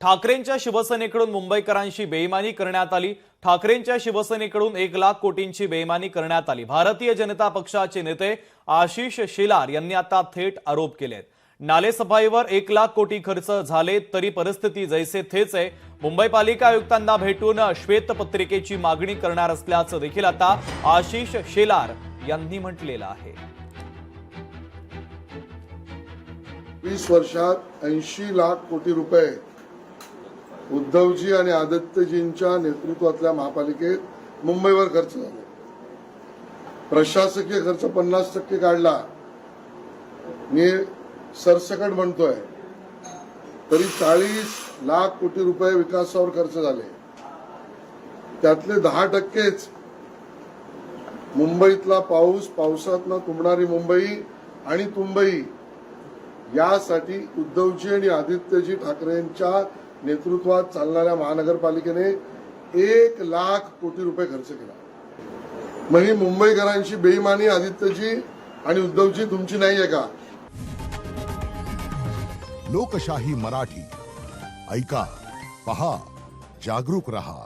ठाकरेंच्या शिवसेनेकडून मुंबईकरांशी बेईमानी करण्यात आली। ठाकरेंच्या शिवसेनेकडून 1 लाख कोटींची बेईमानी करण्यात आली। भारतीय जनता पक्षाचे नेते आशिष शेलार यांनी आता थेट आरोप केलेत। नालेसफाईवर 1 लाख कोटी खर्च झाले तरी परिस्थिती जैसे थेच आहे। मुंबई पालिका आयुक्तांना भेटून श्वेतपत्रिकेची मागणी करणार असल्याचं देखील आता आशिष शेलार यांनी म्हटलेलं आहे। 20 वर्षात 80 लाख कोटी रुपये उद्धवजी आणि आदित्यजींच्या नेतृत्वातल्या महापालिकेत मुंबईवर खर्च झाले। प्रशासकीय खर्च 50% काढला। मी सरसकट म्हणतोय तरी 40 लाख कोटी रुपये विकासावर खर्च झाले। त्यातले 10%च मुंबईतला पाऊस, पावसातनं तुंबणारी मुंबई आणि तुंबई यासाठी उद्धवजी आणि आदित्यजी ठाकरेंच्या नेतृत्वात चालणाऱ्या महानगरपालिकेने 1 लाख कोटी रुपये खर्च केला। मग ही मुंबईकरांची बेईमानी आदित्यजी आणि उद्धवजी तुमची नाहीये का? लोकशाही मराठी ऐका, पहा, जागरूक रहा।